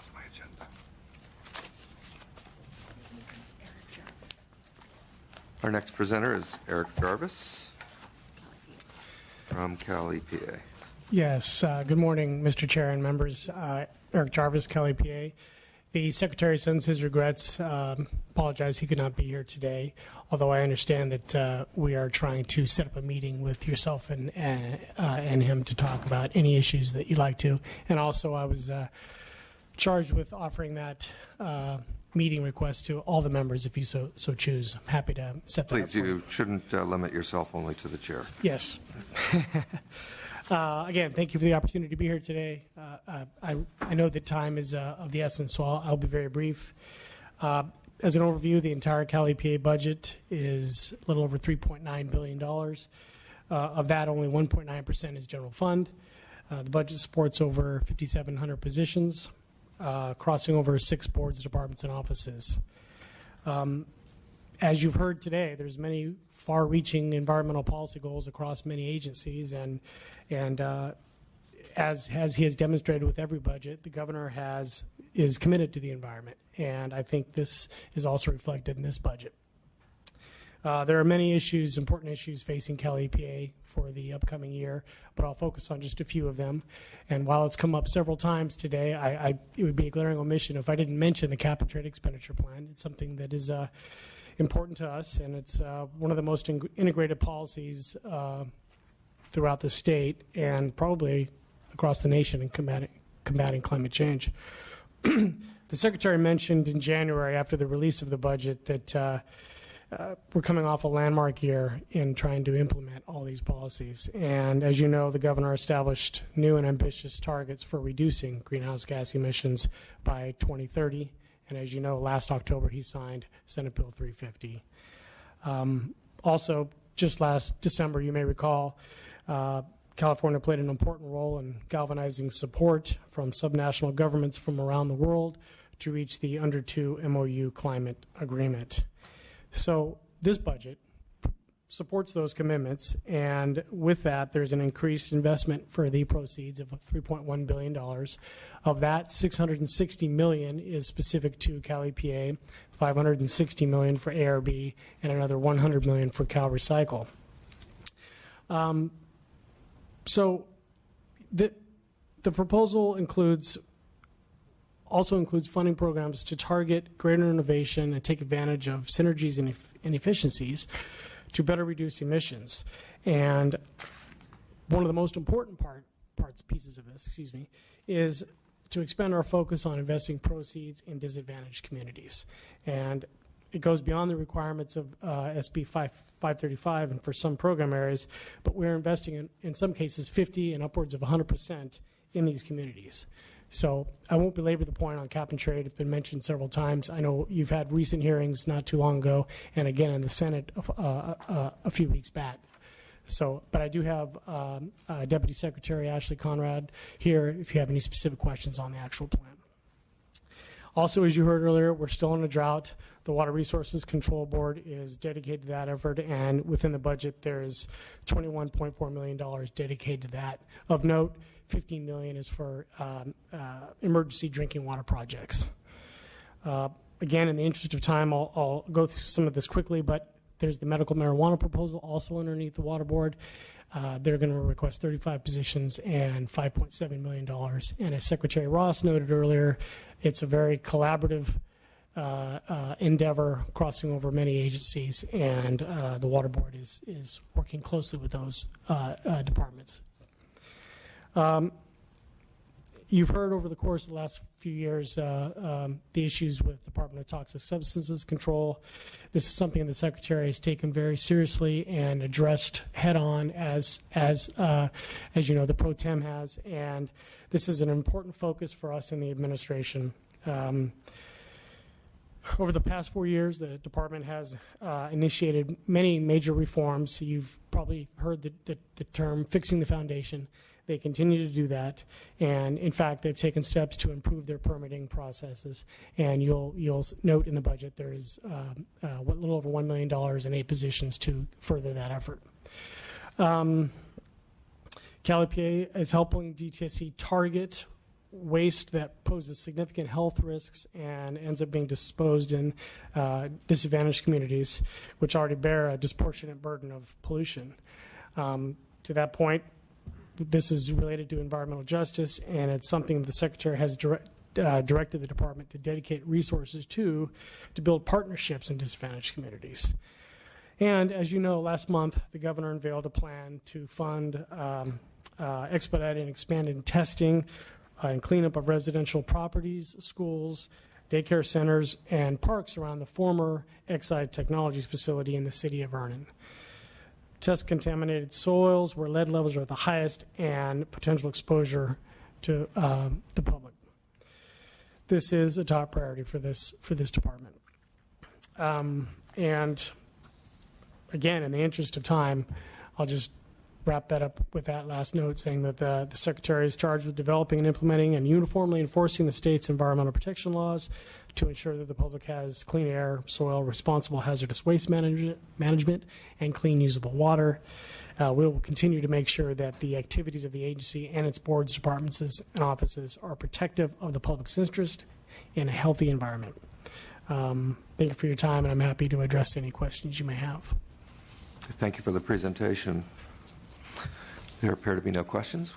lost my agenda. Our next presenter is Eric Jarvis from Cal EPA. Yes, good morning, Mr. Chair and members. Eric Jarvis, Cal EPA. The Secretary sends his regrets, apologize he could not be here today, although I understand that we are trying to set up a meeting with yourself and him to talk about any issues that you'd like to. And also I was charged with offering that meeting request to all the members if you so choose. I'm happy to set that up. Please, you shouldn't limit yourself only to the chair. Yes. Again, thank you for the opportunity to be here today. I know that time is of the essence, so I'll be very brief. As an overview, the entire Cal EPA budget is a little over $3.9 billion. Of that, only 1.9% is general fund. The budget supports over 5,700 positions, crossing over 6 boards, departments, and offices. As you've heard today, there's many far-reaching environmental policy goals across many agencies, and as he has demonstrated with every budget, the governor is committed to the environment, and I think this is also reflected in this budget. There are many issues, important issues facing Cal EPA for the upcoming year, but I'll focus on just a few of them. And while it's come up several times today, it would be a glaring omission if I didn't mention the cap and trade expenditure plan. It's something that is important to us, and it's one of the most integrated policies throughout the state and probably across the nation in combating climate change. The Secretary mentioned in January after the release of the budget that we're coming off a landmark year in trying to implement all these policies. And as you know, the governor established new and ambitious targets for reducing greenhouse gas emissions by 2030. And as you know, last October he signed Senate Bill 350. Also, just last December, you may recall, California played an important role in galvanizing support from subnational governments from around the world to reach the Under 2 MOU climate agreement. So this budget supports those commitments, and with that, there's an increased investment for the proceeds of $3.1 billion. Of that, $660 million is specific to Cal EPA, $560 million for ARB, and another $100 million for Cal Recycle. So the proposal also includes funding programs to target greater innovation and take advantage of synergies and efficiencies to better reduce emissions. And one of the most important pieces of this, is to expand our focus on investing proceeds in disadvantaged communities. And it goes beyond the requirements of SB 535 and for some program areas, but we're investing in some cases 50 and upwards of 100% in these communities. So I won't belabor the point on cap and trade. It's been mentioned several times. I know you've had recent hearings not too long ago, and again in the Senate a few weeks back. So, but I do have Deputy Secretary Ashley Conrad here if you have any specific questions on the actual plan. Also, as you heard earlier, we're still in a drought. The Water Resources Control Board is dedicated to that effort, and within the budget there is $21.4 million dedicated to that. Of note, $15 million is for emergency drinking water projects. Again, in the interest of time, I'll go through some of this quickly, but there's the medical marijuana proposal also underneath the Water Board. They're going to request 35 positions and $5.7 million. And as Secretary Ross noted earlier, it's a very collaborative endeavor crossing over many agencies, and the Water Board is working closely with those departments. You've heard over the course of the last few years the issues with Department of Toxic Substances Control. This is something the Secretary has taken very seriously and addressed head-on, as you know, the Pro Tem has, and this is an important focus for us in the administration. Over the past 4 years, the department has initiated many major reforms. You've probably heard the term fixing the foundation. They continue to do that, and in fact, they've taken steps to improve their permitting processes. And you'll note in the budget there is a little over $1 million in 8 positions to further that effort. Cal EPA is helping DTSC target waste that poses significant health risks and ends up being disposed in disadvantaged communities, which already bear a disproportionate burden of pollution. To that point, this is related to environmental justice, and it's something the Secretary has directed the Department to dedicate resources to build partnerships in disadvantaged communities. And as you know, last month, the Governor unveiled a plan to fund expedited and expanded testing and cleanup of residential properties, schools, daycare centers, and parks around the former Exide Technologies facility in the city of Vernon. Test contaminated soils where lead levels are at the highest and potential exposure to the public. This is a top priority for this department. And again, in the interest of time, I'll just wrap that up with that last note, saying that the Secretary is charged with developing and implementing and uniformly enforcing the state's environmental protection laws to ensure that the public has clean air, soil, responsible hazardous waste management, and clean usable water. We will continue to make sure that the activities of the agency and its boards, departments, and offices are protective of the public's interest in a healthy environment. Thank you for your time, and I'm happy to address any questions you may have. Thank you for the presentation. There appear to be no questions.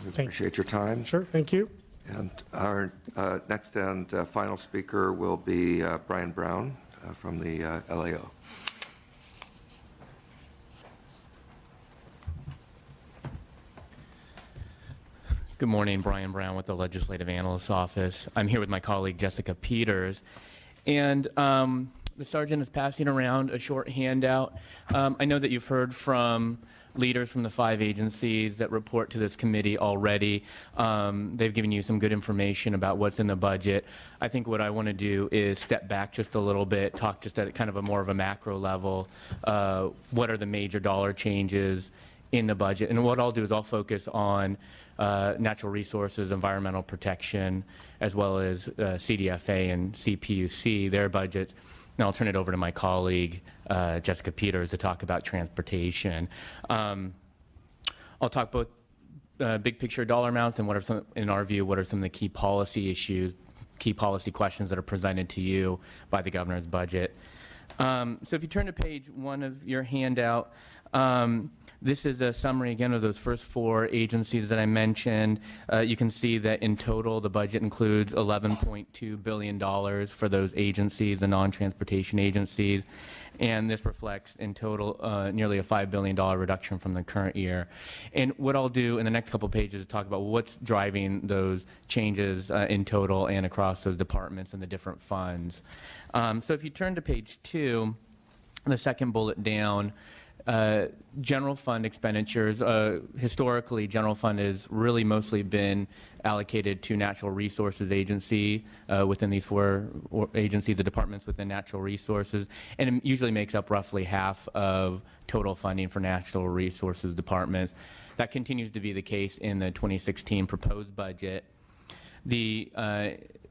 We appreciate your time. Sure, thank you. And our next and final speaker will be Brian Brown from the LAO. Good morning, Brian Brown with the Legislative Analyst's Office. I'm here with my colleague Jessica Peters, and the Sergeant is passing around a short handout. I know that you've heard from leaders from the 5 agencies that report to this committee already. They've given you some good information about what's in the budget. I think what I want to do is step back just a little bit, talk just at kind of a more of a macro level. What are the major dollar changes in the budget? And what I'll do is I'll focus on natural resources, environmental protection, as well as CDFA and CPUC, their budgets. And I'll turn it over to my colleague, Jessica Peters, to talk about transportation. I'll talk both big picture dollar amounts and what are some, in our view, what are some of the key policy issues, key policy questions that are presented to you by the governor's budget. So if you turn to page 1 of your handout, this is a summary, again, of those first 4 agencies that I mentioned. You can see that in total, the budget includes $11.2 billion for those agencies, the non-transportation agencies. And this reflects, in total, nearly a $5 billion reduction from the current year. And what I'll do in the next couple pages is talk about what's driving those changes in total and across those departments and the different funds. So if you turn to page 2, the second bullet down, general fund expenditures. Historically, general fund has really mostly been allocated to natural resources agency within these 4 agencies, the departments within natural resources, and it usually makes up roughly half of total funding for natural resources departments. That continues to be the case in the 2016 proposed budget. The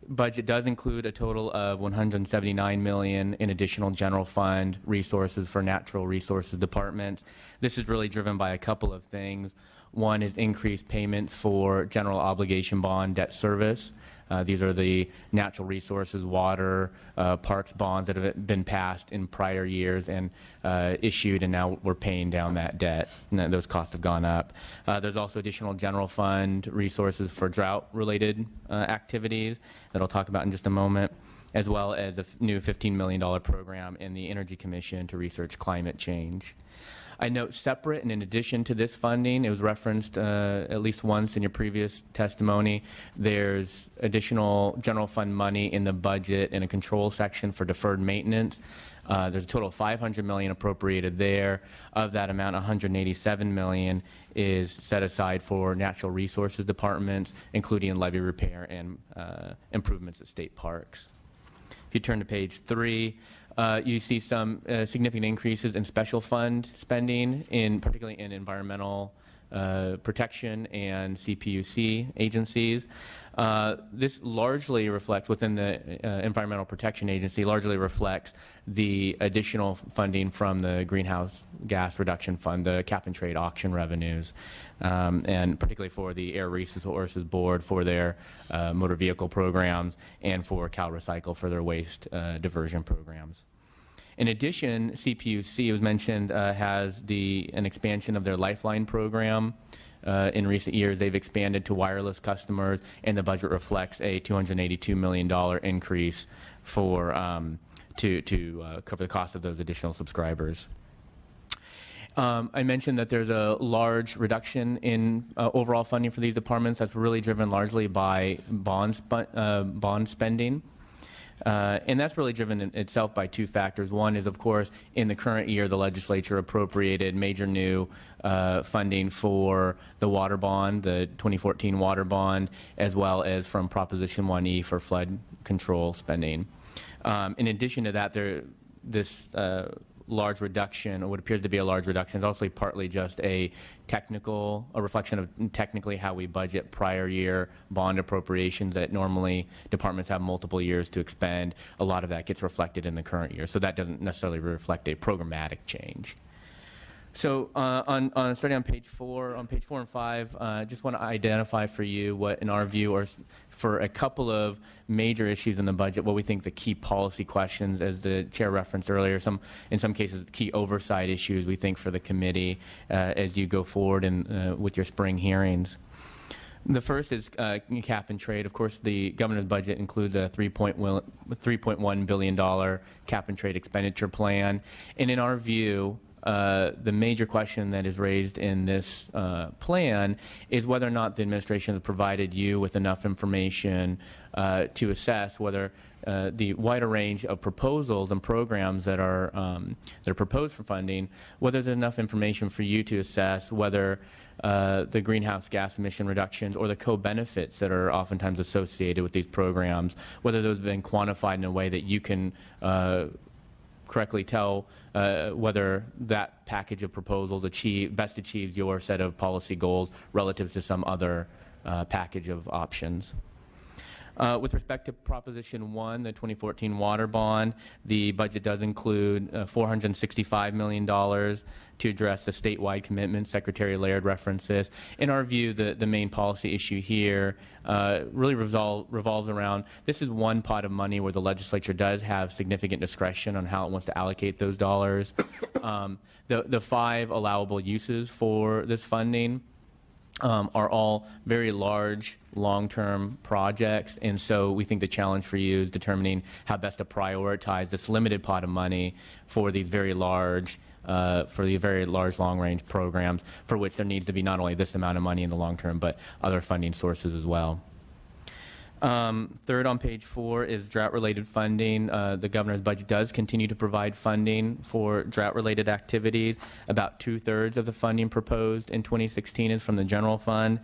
budget does include a total of $179 million in additional general fund resources for natural resources departments. This is really driven by a couple of things. One is increased payments for general obligation bond debt service. These are the natural resources, water, parks bonds that have been passed in prior years and issued, and now we're paying down that debt. And those costs have gone up. There's also additional general fund resources for drought-related activities that I'll talk about in just a moment, as well as the new $15 million program in the Energy Commission to research climate change. I note separate and in addition to this funding, it was referenced at least once in your previous testimony, there's additional general fund money in the budget in a control section for deferred maintenance. There's a total of $500 million appropriated there. Of that amount, $187 million is set aside for natural resources departments, including levee repair and improvements at state parks. If you turn to page 3, you see some significant increases in special fund spending, particularly in environmental protection and CPUC agencies. This largely reflects, within the Environmental Protection Agency, largely reflects the additional funding from the Greenhouse Gas Reduction Fund, the cap and trade auction revenues, and particularly for the Air Resources Board for their motor vehicle programs and for Cal Recycle for their waste diversion programs. In addition, CPUC, was mentioned, has an expansion of their Lifeline program. In recent years, they've expanded to wireless customers, and the budget reflects a $282 million increase for to cover the cost of those additional subscribers. I mentioned that there's a large reduction in overall funding for these departments. That's really driven largely by bond spending. And that's really driven in itself by two factors. One is, of course, in the current year, the legislature appropriated major new funding for the water bond, the 2014 water bond, as well as from Proposition 1E for flood control spending. In addition to that, this large reduction, or what appears to be a large reduction, is also partly just a reflection of technically how we budget prior year bond appropriations that normally departments have multiple years to expend. A lot of that gets reflected in the current year, so that doesn't necessarily reflect a programmatic change. So starting on page 4 and 5, I just want to identify for you what, in our view, are for a couple of major issues in the budget, what we think the key policy questions, as the chair referenced earlier, in some cases key oversight issues we think for the committee as you go forward with your spring hearings. The first is cap and trade. Of course, the governor's budget includes a $3.1 billion cap and trade expenditure plan, and in our view, the major question that is raised in this plan is whether or not the administration has provided you with enough information to assess whether the wider range of proposals and programs that are proposed for funding, whether there's enough information for you to assess whether the greenhouse gas emission reductions or the co-benefits that are oftentimes associated with these programs, whether those have been quantified in a way that you can correctly tell whether that package of proposals best achieves your set of policy goals relative to some other package of options. With respect to Proposition 1, the 2014 water bond, the budget does include $465 million to address the statewide commitment. Secretary Laird referenced this. In our view, the main policy issue here really revolves around, this is one pot of money where the legislature does have significant discretion on how it wants to allocate those dollars. The 5 allowable uses for this funding are all very large, long-term projects, and so we think the challenge for you is determining how best to prioritize this limited pot of money for these very large, long-range programs, for which there needs to be not only this amount of money in the long term, but other funding sources as well. Third, on page 4 is drought-related funding. The governor's budget does continue to provide funding for drought-related activities. About 2/3 of the funding proposed in 2016 is from the general fund.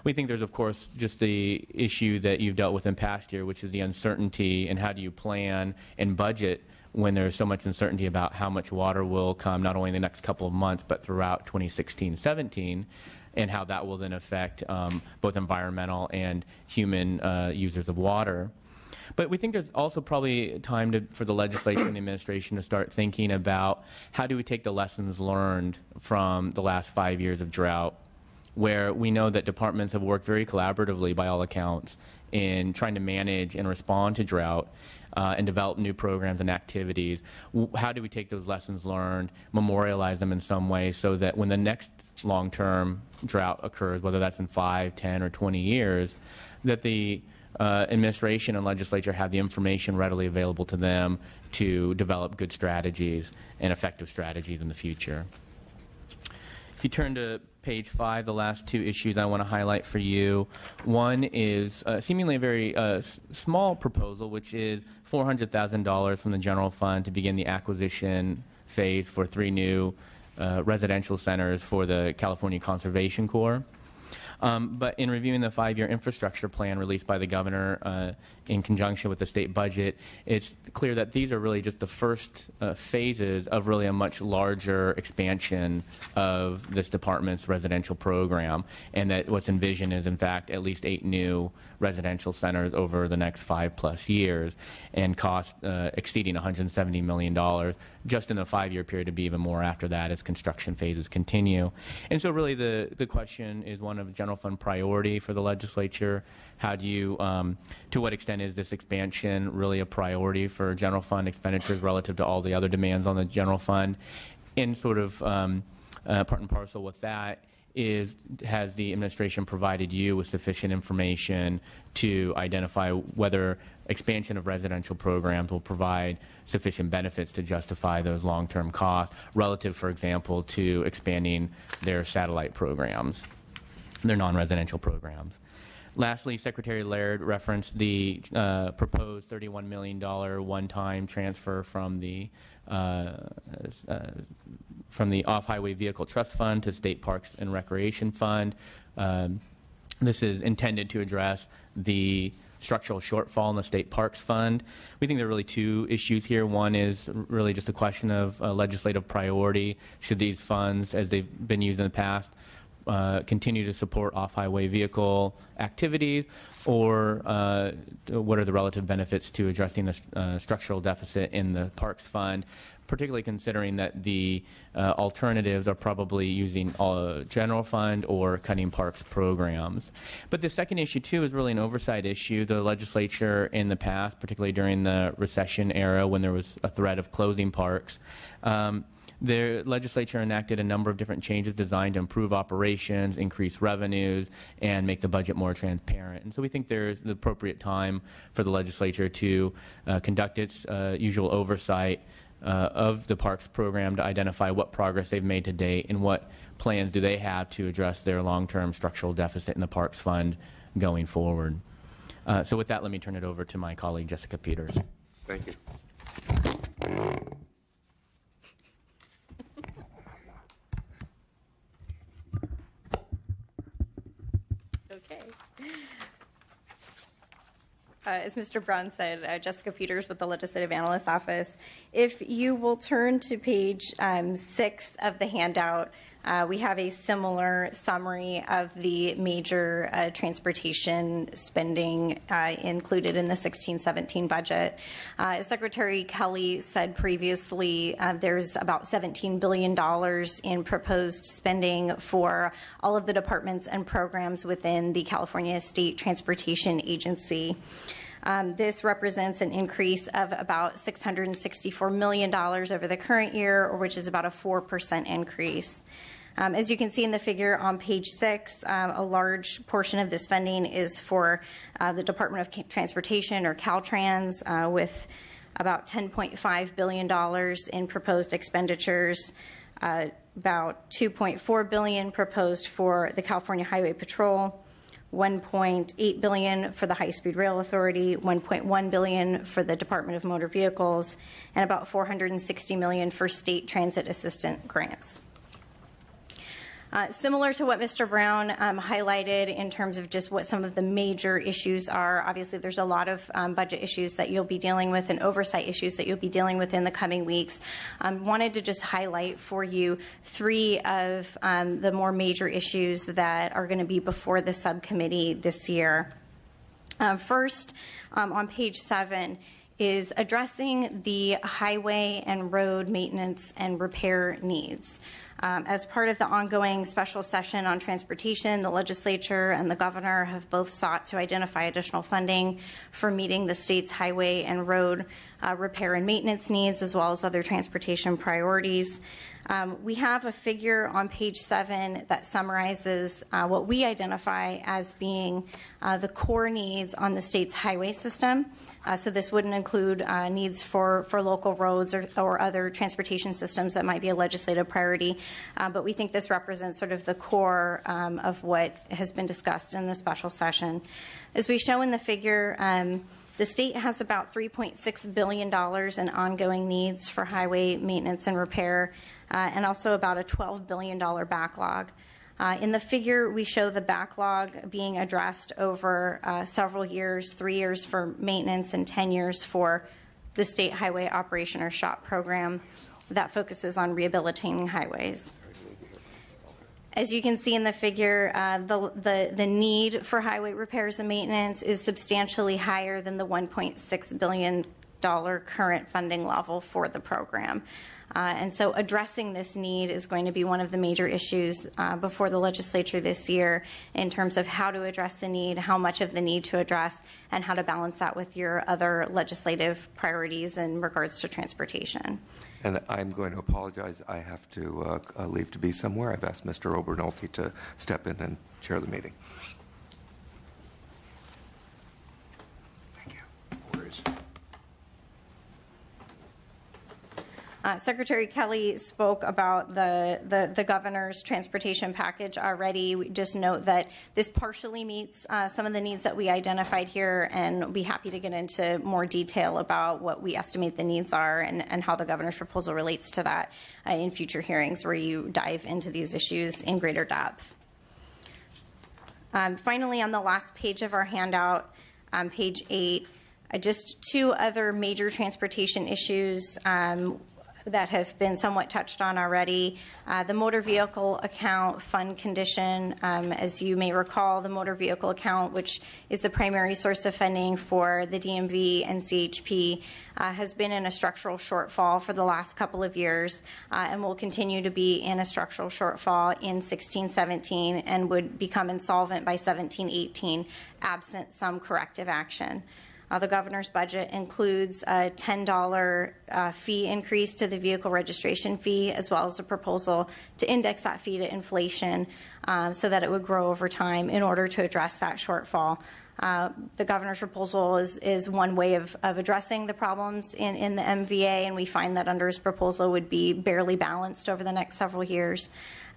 We think there's, of course, just the issue that you've dealt with in past year, which is the uncertainty and how do you plan and budget when there's so much uncertainty about how much water will come not only in the next couple of months but throughout 2016-17. And how that will then affect both environmental and human users of water. But we think there's also probably time for the legislature and the administration to start thinking about how do we take the lessons learned from the last 5 years of drought, where we know that departments have worked very collaboratively, by all accounts, in trying to manage and respond to drought and develop new programs and activities. How do we take those lessons learned, memorialize them in some way so that when the next long-term drought occurs, whether that's in 5, 10, or 20 years, that the administration and legislature have the information readily available to them to develop good strategies and effective strategies in the future. If you turn to page 5, the last 2 issues I want to highlight for you. One is seemingly a very small proposal, which is $400,000 from the general fund to begin the acquisition phase for 3 new residential centers for the California Conservation Corps. But in reviewing the 5-year infrastructure plan released by the governor in conjunction with the state budget, it's clear that these are really just the first phases of really a much larger expansion of this department's residential program, and that what's envisioned is, in fact, at least 8 new residential centers over the next 5+ years, and cost exceeding $170 million just in the 5-year period, to be even more after that as construction phases continue. And so really the question is one of general fund priority for the legislature. How do you, to what extent is this expansion really a priority for general fund expenditures relative to all the other demands on the general fund? And sort of part and parcel with that is, has the administration provided you with sufficient information to identify whether expansion of residential programs will provide sufficient benefits to justify those long-term costs relative, for example, to expanding their satellite programs, their non-residential programs? Lastly, Secretary Laird referenced the proposed $31 million one-time transfer from the Off-Highway Vehicle Trust Fund to State Parks and Recreation Fund. This is intended to address the structural shortfall in the State Parks Fund. We think there are really 2 issues here. One is really just a question of legislative priority. Should these funds, as they've been used in the past, continue to support off-highway vehicle activities, or what are the relative benefits to addressing the structural deficit in the Parks Fund, particularly considering that the alternatives are probably using general fund or cutting parks programs. But the second issue, too, is really an oversight issue. The legislature in the past, particularly during the recession era when there was a threat of closing parks, the legislature enacted a number of different changes designed to improve operations, increase revenues, and make the budget more transparent. And so we think there's the appropriate time for the legislature to conduct its usual oversight of the parks program to identify what progress they've made to date and what plans do they have to address their long-term structural deficit in the Parks Fund going forward. So with that, let me turn it over to my colleague, Jessica Peters. Thank you. Okay. As Mr. Brown said, Jessica Peters with the Legislative Analyst's Office. If you will turn to page 6 of the handout, we have a similar summary of the major transportation spending included in the 16-17 budget. As Secretary Kelly said previously, there's about $17 billion in proposed spending for all of the departments and programs within the California State Transportation Agency. This represents an increase of about $664 million over the current year, which is about a 4% increase. As you can see in the figure on page 6, a large portion of this funding is for the Department of Transportation, or Caltrans, with about $10.5 billion in proposed expenditures, about $2.4 billion proposed for the California Highway Patrol, $1.8 billion for the High-Speed Rail Authority, $1.1 billion for the Department of Motor Vehicles, and about $460 million for state transit assistant grants. Similar to what Mr. Brown highlighted in terms of just what some of the major issues are, obviously there's a lot of budget issues that you'll be dealing with and oversight issues that you'll be dealing with in the coming weeks. Wanted to just highlight for you 3 of the more major issues that are going to be before the subcommittee this year. First, on page 7, is addressing the highway and road maintenance and repair needs. As part of the ongoing special session on transportation, the legislature and the governor have both sought to identify additional funding for meeting the state's highway and road repair and maintenance needs, as well as other transportation priorities. We have a figure on page 7 that summarizes what we identify as being the core needs on the state's highway system. So this wouldn't include needs for local roads or other transportation systems that might be a legislative priority. But we think this represents sort of the core of what has been discussed in the special session. As we show in the figure, the state has about $3.6 billion in ongoing needs for highway maintenance and repair, and also about a $12 billion backlog. In the figure, we show the backlog being addressed over several years, 3 years for maintenance and 10 years for the State Highway Operation or SHOP program that focuses on rehabilitating highways. As you can see in the figure, the need for highway repairs and maintenance is substantially higher than the $1.6 billion current funding level for the program. And so addressing this need is going to be one of the major issues before the legislature this year in terms of how to address the need, how much of the need to address, and how to balance that with your other legislative priorities in regards to transportation. And I'm going to apologize. I have to leave to be somewhere. I've asked Mr. Obernolte to step in and chair the meeting. Thank you. No worries. Secretary Kelly spoke about the governor's transportation package already. We just note that this partially meets some of the needs that we identified here, and we'll be happy to get into more detail about what we estimate the needs are and how the governor's proposal relates to that in future hearings where you dive into these issues in greater depth. Finally, on the last page of our handout, page 8, just two other major transportation issues that have been somewhat touched on already. The motor vehicle account fund condition, as you may recall, the motor vehicle account, which is the primary source of funding for the DMV and CHP, has been in a structural shortfall for the last couple of years and will continue to be in a structural shortfall in 16-17 and would become insolvent by 17-18 absent some corrective action. The governor's budget includes a $10 fee increase to the vehicle registration fee, as well as a proposal to index that fee to inflation so that it would grow over time in order to address that shortfall. The governor's proposal is one way of addressing the problems in the MVA, and we find that under his proposal would be barely balanced over the next several years.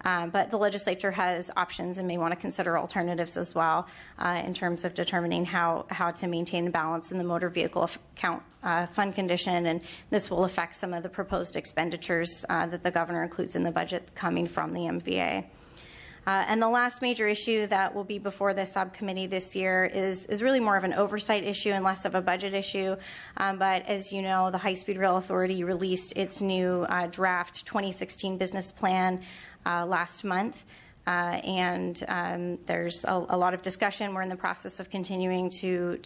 But the legislature has options and may want to consider alternatives as well in terms of determining how to maintain balance in the motor vehicle account fund condition, and this will affect some of the proposed expenditures that the governor includes in the budget coming from the MVA. And the last major issue that will be before the subcommittee this year is really more of an oversight issue and less of a budget issue. But as you know, the High-Speed Rail Authority released its new draft 2016 business plan last month. And there's a lot of discussion. We're in the process of continuing to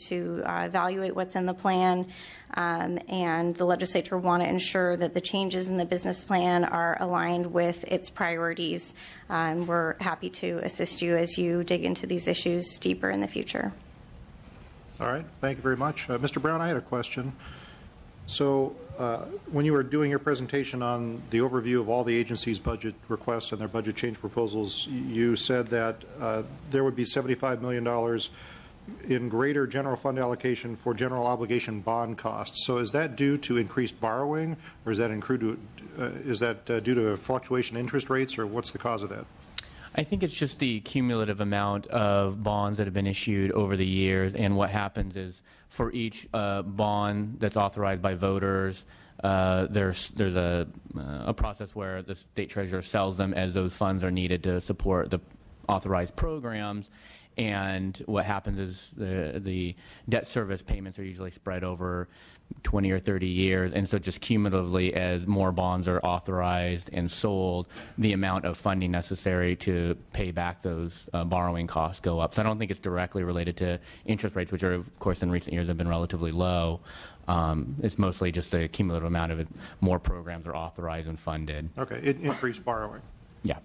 evaluate what's in the plan, and the legislature want to ensure that the changes in the business plan are aligned with its priorities. And we're happy to assist you as you dig into these issues deeper in the future. All right. Thank you very much. Mr. Brown, I had a question. So when you were doing your presentation on the overview of all the agencies' budget requests and their budget change proposals, you said that there would be $75 million in greater general fund allocation for general obligation bond costs. So is that due to increased borrowing, or is that due to a fluctuation in interest rates, or what's the cause of that? I think it's just the cumulative amount of bonds that have been issued over the years, and what happens is for each bond that's authorized by voters, there's a process where the state treasurer sells them as those funds are needed to support the authorized programs. And what happens is the debt service payments are usually spread over 20 or 30 years, and so just cumulatively, as more bonds are authorized and sold, the amount of funding necessary to pay back those borrowing costs go up. So I don't think it's directly related to interest rates, which are, of course, in recent years have been relatively low. It's mostly just the cumulative amount of it. More programs are authorized and funded. Okay, it increased borrowing. Yeah.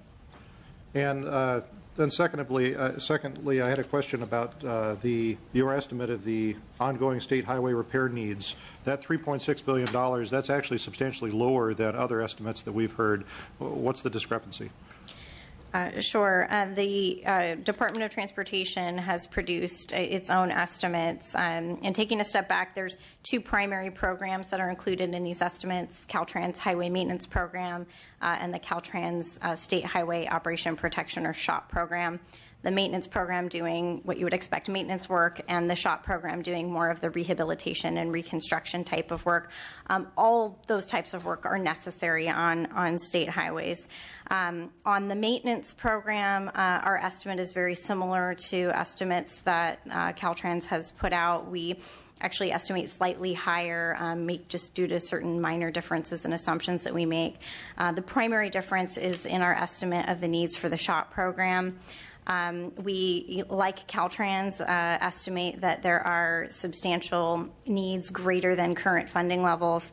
And then secondly, I had a question about your estimate of the ongoing state highway repair needs. That $3.6 billion, that's actually substantially lower than other estimates that we've heard. What's the discrepancy? Sure. The Department of Transportation has produced its own estimates. And taking a step back, there's two primary programs that are included in these estimates: Caltrans Highway Maintenance Program and the Caltrans State Highway Operation Protection or SHOP program. the maintenance program doing what you would expect maintenance work, and the shop program doing more of the rehabilitation and reconstruction type of work. All those types of work are necessary on state highways. On the maintenance program, our estimate is very similar to estimates that Caltrans has put out. We actually estimate slightly higher, just due to certain minor differences and assumptions that we make. The primary difference is in our estimate of the needs for the shop program. We, like Caltrans, estimate that there are substantial needs greater than current funding levels,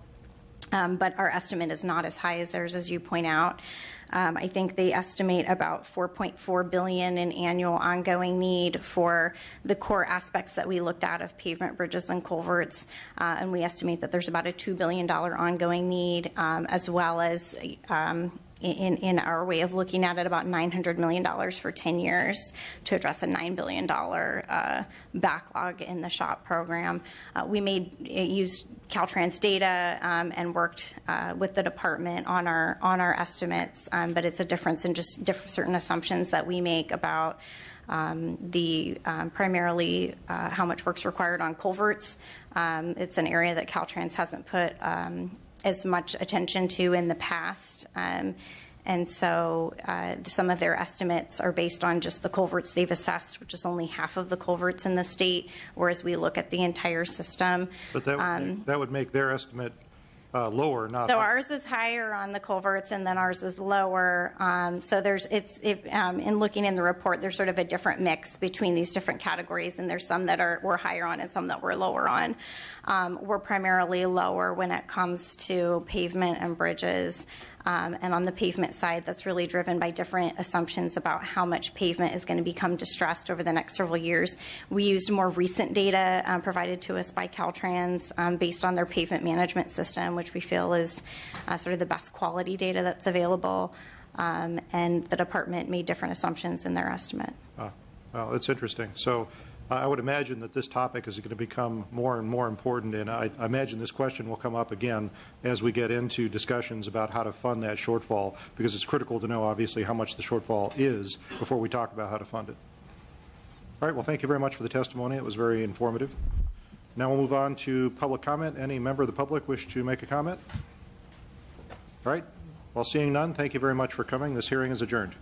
but our estimate is not as high as theirs, as you point out. I think they estimate about $4.4 billion in annual ongoing need for the core aspects that we looked at of pavement, bridges, and culverts, and we estimate that there's about a $2 billion ongoing need, as well as in our way of looking at it, about $900 million for 10 years to address a $9 billion backlog in the SHOP program. We used Caltrans data and worked with the department on our estimates, but it's a difference in just certain assumptions that we make about primarily how much work's required on culverts. It's an area that Caltrans hasn't put as much attention to in the past. And so some of their estimates are based on just the culverts they've assessed, which is only half of the culverts in the state, whereas we look at the entire system. But that would make their estimate lower, not so higher. Ours is higher on the culverts, and then ours is lower. So in looking in the report, there's sort of a different mix between these different categories, and there's some that we're higher on and some that we're lower on. We're primarily lower when it comes to pavement and bridges. And on the pavement side, that's really driven by different assumptions about how much pavement is going to become distressed over the next several years. We used more recent data provided to us by Caltrans based on their pavement management system, which we feel is sort of the best quality data that's available. And the department made different assumptions in their estimate. Well, it's interesting. So I would imagine that this topic is going to become more and more important, and I imagine this question will come up again as we get into discussions about how to fund that shortfall, because it's critical to know, obviously, how much the shortfall is before we talk about how to fund it. All right, well, thank you very much for the testimony. It was very informative. Now we'll move on to public comment. Any member of the public wish to make a comment? All right, well, seeing none, thank you very much for coming. This hearing is adjourned.